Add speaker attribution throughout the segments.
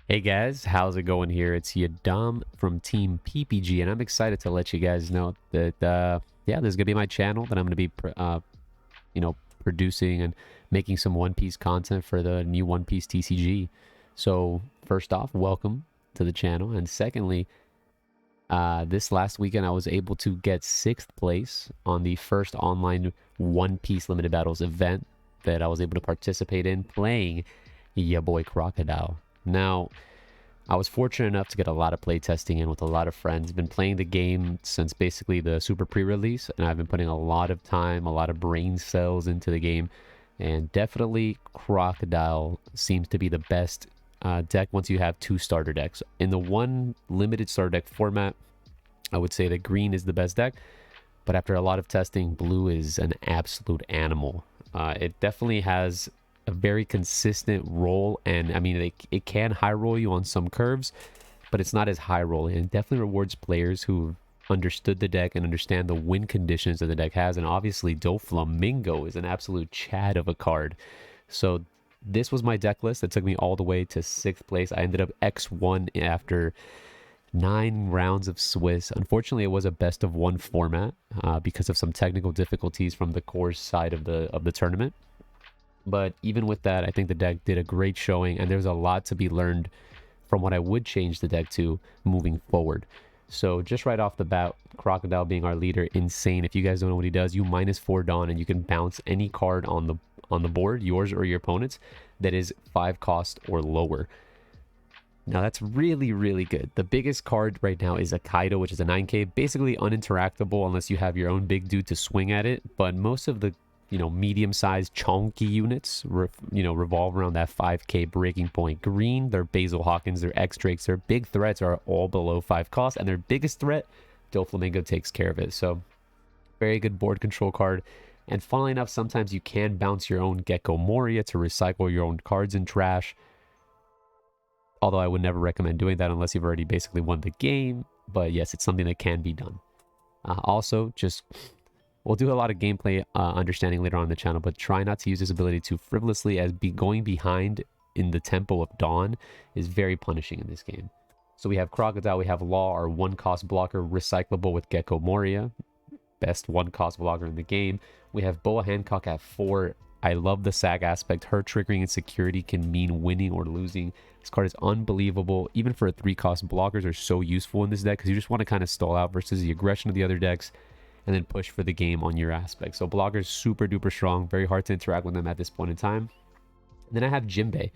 Speaker 1: Hey guys, how's it going here? It's Yadam from Team PPG, and I'm excited to let you guys know that yeah, this is gonna be my channel that I'm gonna be producing and making some One Piece content for the new One Piece TCG. So first off, welcome to the channel, and secondly, this last weekend I was able to get 6th place on the first online One Piece Limited Battles event that I was able to participate in, playing ya boy Crocodile. Now, I was fortunate enough to get a lot of play testing in with a lot of friends. Been playing the game since basically the super pre-release, and I've been putting a lot of time, a lot of brain cells into the game. And definitely Crocodile seems to be the best deck once you have 2 starter decks. In the one limited starter deck format, I would say that green is the best deck, but after a lot of testing, blue is an absolute animal. It definitely has a very consistent roll, and I mean it can high roll you on some curves, but it's not as high rolling, and definitely rewards players who understood the deck and understand the win conditions that the deck has. And obviously Doflamingo is an absolute chad of a card. So this was my deck list that took me all the way to 6th place. I ended up X1 after 9 rounds of Swiss. Unfortunately, it was a best of 1 format because of some technical difficulties from the core side of the tournament. But even with that, I think the deck did a great showing, and there's a lot to be learned from what I would change the deck to moving forward. So just right off the bat, Crocodile being our leader, insane. If you guys don't know what he does, you -4 Dawn, and you can bounce any card on the board, yours or your opponent's, that is 5 cost or lower. Now that's really, really good. The biggest card right now is a Kaido, which is a 9k, basically uninteractable unless you have your own big dude to swing at it. But most of the medium-sized chunky units, revolve around that 5k breaking point. Green, their Basil Hawkins, their X-Drakes, their big threats are all below 5 cost, and their biggest threat, Doflamingo, takes care of it. So, very good board control card. And funnily enough, sometimes you can bounce your own Gecko Moria to recycle your own cards in trash. Although I would never recommend doing that unless you've already basically won the game. But yes, it's something that can be done. Also, just... we'll do a lot of gameplay understanding later on in the channel, but try not to use this ability too frivolously, as going behind in the tempo of Dawn is very punishing in this game. So we have Crocodile, we have Law, our 1-cost blocker, recyclable with Gecko Moria, best 1-cost blocker in the game. We have Boa Hancock at 4. I love the sag aspect. Her triggering insecurity can mean winning or losing. This card is unbelievable. Even for a 3-cost, blockers are so useful in this deck because you just want to kind of stall out versus the aggression of the other decks, and then push for the game on your aspect. So blockers super duper strong, very hard to interact with them at this point in time. And then I have Jinbei.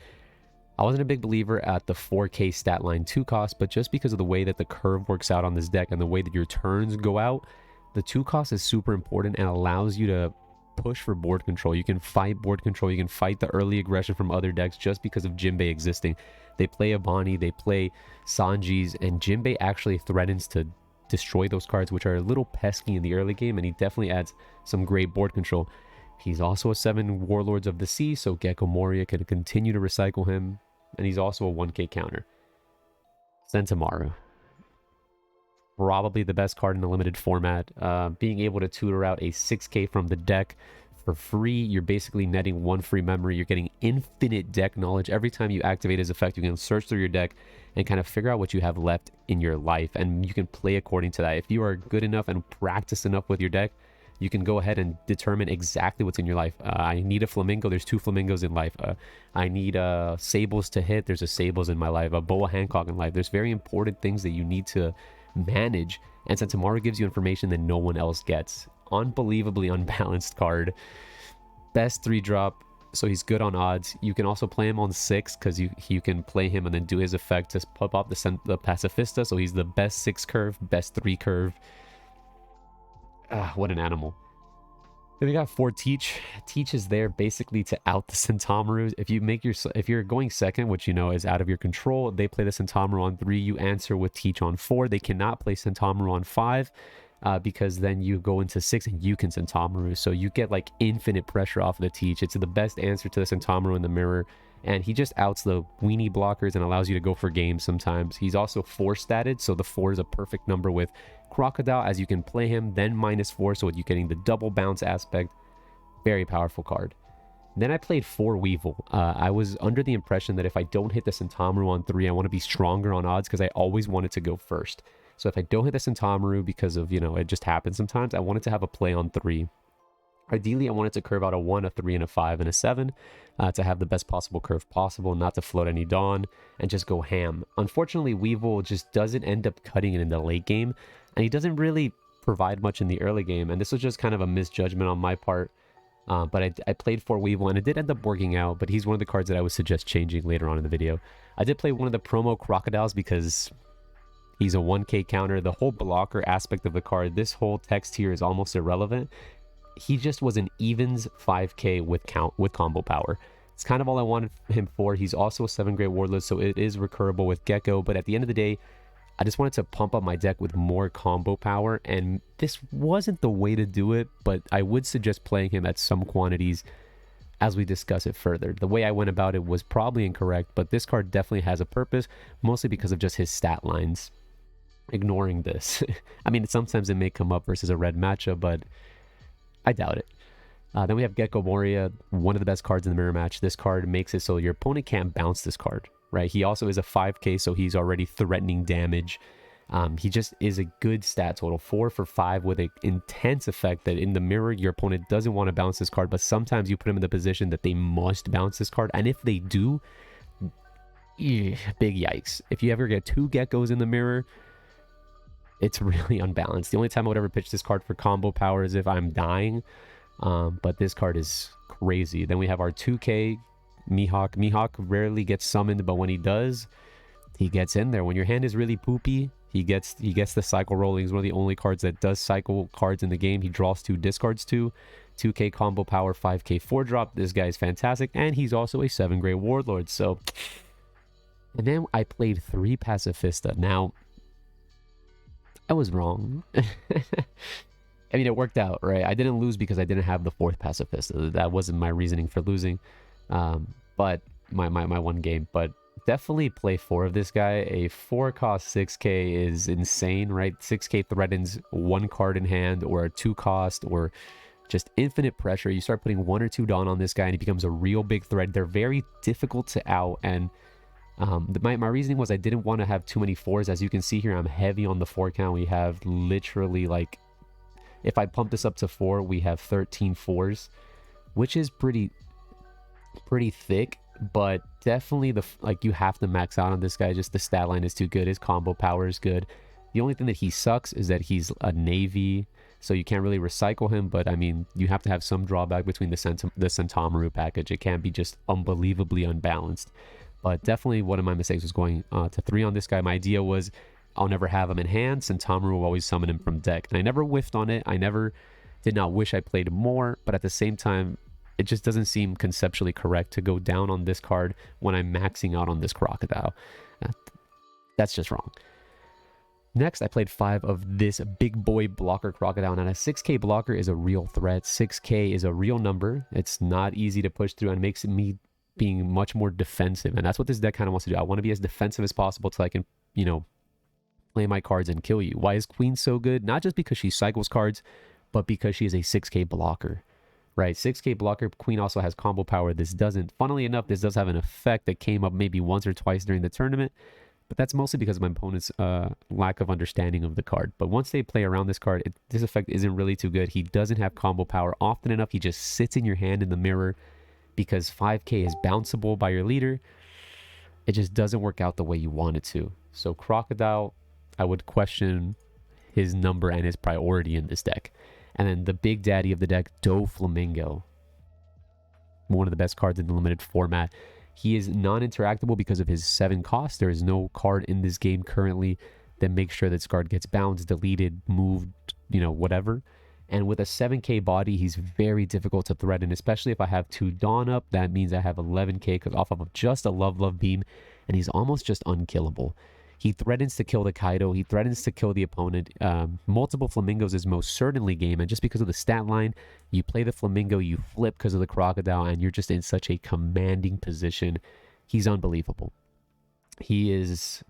Speaker 1: I wasn't a big believer at the 4k stat line 2 cost, but just because of the way that the curve works out on this deck and the way that your turns go out, the 2 cost is super important and allows you to push for board control. You can fight board control, you can fight the early aggression from other decks just because of Jinbei existing. They play Abani, they play Sanjis, and Jinbei actually threatens to destroy those cards, which are a little pesky in the early game, and he definitely adds some great board control. He's also a 7 Warlords of the Sea, so Gecko Moria can continue to recycle him, and he's also a 1k counter. Sentomaru, probably the best card in the limited format. Being able to tutor out a 6k from the deck for free, you're basically netting 1 free memory. You're getting infinite deck knowledge. Every time you activate his effect, you can search through your deck and kind of figure out what you have left in your life, and you can play according to that. If you are good enough and practiced enough with your deck, you can go ahead and determine exactly what's in your life. I need a flamingo, there's 2 flamingos in life. I need sables to hit, there's a sables in my life. A Boa Hancock in life. There's very important things that you need to manage, and Sentomaru gives you information that no one else gets. Unbelievably unbalanced card. Best 3-drop, so he's good on odds. You can also play him on 6 because you can play him and then do his effect to pop up the Pacifista, so he's the best 6 curve, best 3 curve. What an animal. Then we got 4 Teach. Teach is there basically to out the Sentomaru. If you're going second, which you know is out of your control, they play the Sentomaru on 3. You answer with Teach on 4. They cannot play Sentomaru on 5. Because then you go into 6 and you can Sentomaru. So you get like infinite pressure off of the Teach. It's the best answer to the Sentomaru in the mirror. And he just outs the weenie blockers and allows you to go for games sometimes. He's also 4 statted, so the 4 is a perfect number with Crocodile, as you can play him, then -4, so you're getting the double bounce aspect. Very powerful card. Then I played 4 Weevil. I was under the impression that if I don't hit the Sentamaru on 3, I want to be stronger on odds because I always wanted to go first. So if I don't hit the Sentamaru because of, you know, it just happens sometimes, I wanted to have a play on 3. Ideally, I wanted to curve out a 1, a 3, and a 5, and a 7 to have the best possible curve possible, not to float any Dawn, and just go ham. Unfortunately, Weevil just doesn't end up cutting it in the late game, and he doesn't really provide much in the early game, and this was just kind of a misjudgment on my part. But I played for Weevil, and it did end up working out, but he's one of the cards that I would suggest changing later on in the video. I did play one of the promo Crocodiles because he's a 1k counter. The whole blocker aspect of the card, this whole text here is almost irrelevant. He just was an evens 5k with combo power. It's kind of all I wanted him for. He's also a 7-grade Warlord, so it is recurable with Gecko, but at the end of the day, I just wanted to pump up my deck with more combo power, and this wasn't the way to do it, but I would suggest playing him at some quantities as we discuss it further. The way I went about it was probably incorrect, but this card definitely has a purpose, mostly because of just his stat lines. Ignoring this. I mean, sometimes it may come up versus a red matchup, but I doubt it. Then we have Gecko Moria, one of the best cards in the mirror match. This card makes it so your opponent can't bounce this card, right? He also is a 5k, so he's already threatening damage. He just is a good stat total, 4 for 5 with an intense effect that in the mirror, your opponent doesn't want to bounce this card, but sometimes you put him in the position that they must bounce this card, and if they do, big yikes. If you ever get 2 Geckos in the mirror, it's really unbalanced. The only time I would ever pitch this card for combo power is if I'm dying, but this card is crazy. Then we have our 2k Mihawk. Mihawk rarely gets summoned, but when he does, he gets in there. When your hand is really poopy, he gets the cycle rolling. He's one of the only cards that does cycle cards in the game. He draws 2, discards 2. 2k combo power, 5k 4-drop. This guy is fantastic, and he's also a 7-grade Warlord. So, and then I played 3 Pacifista. Now, I was wrong. I mean, it worked out, right? I didn't lose because I didn't have the 4th Pacifista. That wasn't my reasoning for losing. But my one game. But definitely play 4 of this guy. A 4 cost 6k is insane, right? 6k threatens 1 card in hand, or a 2 cost, or just infinite pressure. You start putting 1 or 2 Dawn on this guy and he becomes a real big threat. They're very difficult to out, and my reasoning was I didn't want to have too many 4s. As you can see here, I'm heavy on the 4 count. We have literally, like, if I pump this up to 4, we have 13 4s, which is pretty thick, but definitely you have to max out on this guy. Just the stat line is too good. His combo power is good. The only thing that he sucks is that he's a navy, so you can't really recycle him, but I mean, you have to have some drawback between the Sentamaru package. It can't be just unbelievably unbalanced. But definitely one of my mistakes was going to 3 on this guy. My idea was I'll never have him in hand. Sentamaru will always summon him from deck. And I never whiffed on it. I did not wish I played more. But at the same time, it just doesn't seem conceptually correct to go down on this card when I'm maxing out on this Crocodile. That's just wrong. Next, I played 5 of this big boy blocker Crocodile. Now, a 6k blocker is a real threat. 6k is a real number. It's not easy to push through, and makes me being much more defensive, and that's what this deck kind of wants to do. I want to be as defensive as possible so I can, you know, play my cards and kill you. Why is Queen so good? Not just because she cycles cards, but because she is a 6k blocker, right? 6k blocker. Queen also has combo power. This doesn't. Funnily enough, this does have an effect that came up maybe once or twice during the tournament, but that's mostly because of my opponent's lack of understanding of the card. But once they play around this card, this effect isn't really too good. He doesn't have combo power often enough. He just sits in your hand in the mirror, because 5k is bounceable by your leader. It just doesn't work out the way you want it to. So Crocodile, I would question his number and his priority in this deck. And then the big daddy of the deck, Doflamingo. One of the best cards in the limited format. He is non-interactable because of his 7 cost. There is no card in this game currently that makes sure that this card gets bounced, deleted, moved, you know, whatever. And with a 7k body, he's very difficult to threaten, especially if I have 2 Dawn up. That means I have 11k off of just a Love beam, and he's almost just unkillable. He threatens to kill the Kaido. He threatens to kill the opponent. Multiple Flamingos is most certainly game, and just because of the stat line, you play the Flamingo, you flip because of the Crocodile, and you're just in such a commanding position. He's unbelievable. He is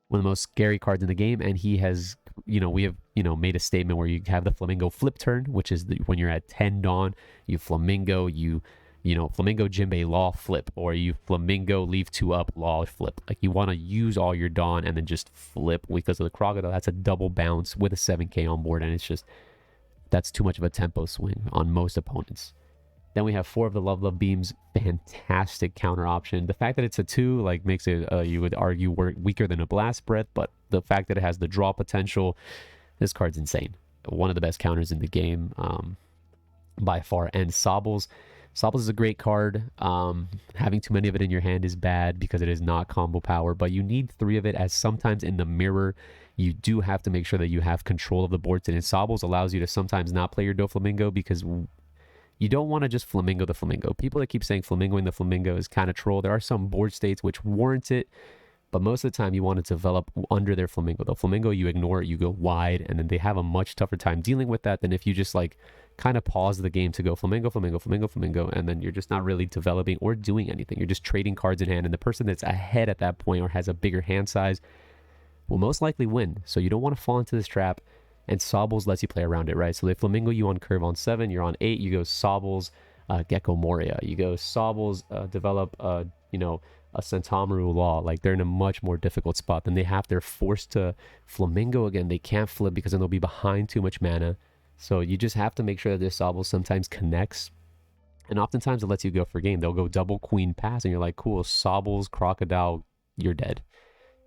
Speaker 1: one of the most scary cards in the game, and he has, you know, we have, you know, made a statement where you have the Flamingo flip turn, which is when you're at 10 Dawn, you Flamingo, you you know, Flamingo Jinbei Law flip, or you Flamingo leave 2 up Law flip. Like, you want to use all your Dawn and then just flip because of the Crocodile. That's a double bounce with a 7k on board, and it's just, that's too much of a tempo swing on most opponents. Then we have 4 of the Love Beams, fantastic counter option. The fact that it's a 2 like makes it, you would argue, weaker than a Blast Breath, but the fact that it has the draw potential, this card's insane. One of the best counters in the game, by far. And Sobbles is a great card. Having too many of it in your hand is bad because it is not combo power, but you need 3 of it, as sometimes in the mirror, you do have to make sure that you have control of the boards. And Sobbles allows you to sometimes not play your Doflamingo because you don't want to just Flamingo the Flamingo. People that keep saying Flamingoing the Flamingo is kind of troll. There are some board states which warrant it, but most of the time you want to develop under their Flamingo. The Flamingo, you ignore it, you go wide, and then they have a much tougher time dealing with that than if you just like kind of pause the game to go Flamingo, Flamingo, Flamingo, Flamingo, and then you're just not really developing or doing anything. You're just trading cards in hand, and the person that's ahead at that point or has a bigger hand size will most likely win. So you don't want to fall into this trap. And Sobbles lets you play around it, right? So they Flamingo you on curve on 7, you're on 8, you go Sobbles, Gecko Moria. You go Sobbles, develop, you know, a Centamaru Law. Like, they're in a much more difficult spot. Then they're forced to Flamingo again. They can't flip because then they'll be behind too much mana. So you just have to make sure that this Sobbles sometimes connects. And oftentimes it lets you go for game. They'll go double queen pass, and you're like, cool, Sobbles, Crocodile, you're dead.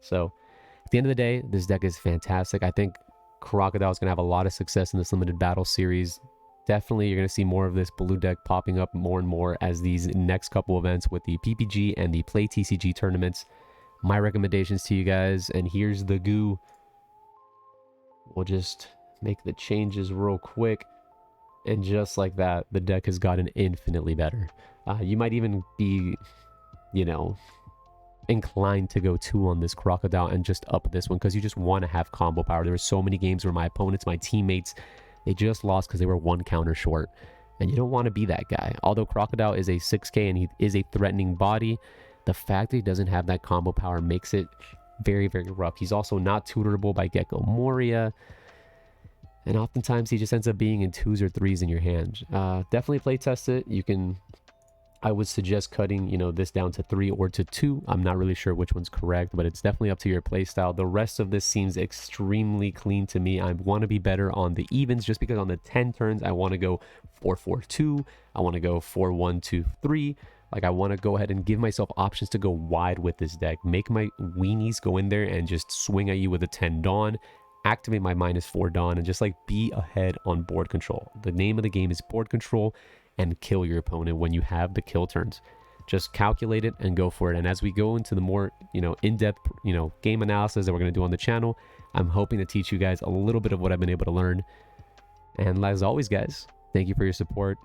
Speaker 1: So at the end of the day, this deck is fantastic. I think Crocodile is going to have a lot of success in this limited battle series. Definitely you're going to see more of this blue deck popping up more and more as these next couple events with the PPG and the Play TCG tournaments. My recommendations to you guys, and here's the goo. We'll just make the changes real quick, and just like that, the deck has gotten infinitely better. You might even be, you know, inclined to go 2 on this Crocodile and just up this one because you just want to have combo power. There were so many games where my opponents, my teammates, they just lost because they were 1 counter short, and you don't want to be that guy. Although Crocodile is a 6k and he is a threatening body, the fact that he doesn't have that combo power makes it very, very rough. He's also not tutorable by Gecko Moria, and oftentimes he just ends up being in 2s or 3s in your hand. Definitely play test it. You can, I would suggest cutting, you know, this down to 3 or to 2. I'm not really sure which one's correct, but it's definitely up to your playstyle. The rest of this seems extremely clean to me. I want to be better on the evens just because on the 10 turns, I want to go 4-4-2. I want to go 4-1-2-3. Like, I want to go ahead and give myself options to go wide with this deck. Make my weenies go in there and just swing at you with a 10 Dawn. Activate my -4 Dawn and just like be ahead on board control. The name of the game is board control, and kill your opponent when you have the kill turns. Just calculate it and go for it. And as we go into the more, you know, in-depth, you know, game analysis that we're going to do on the channel, I'm hoping to teach you guys a little bit of what I've been able to learn. And as always, guys, thank you for your support.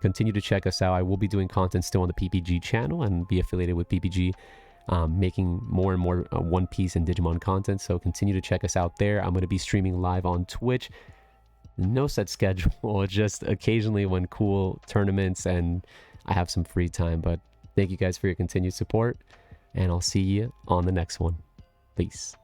Speaker 1: Continue to check us out. I will be doing content still on the PPG channel and be affiliated with PPG, making more and more One Piece and Digimon content. So continue to check us out there. I'm going to be streaming live on Twitch. No set schedule, just occasionally when cool tournaments and I have some free time. But thank you guys for your continued support, and I'll see you on the next one. Peace.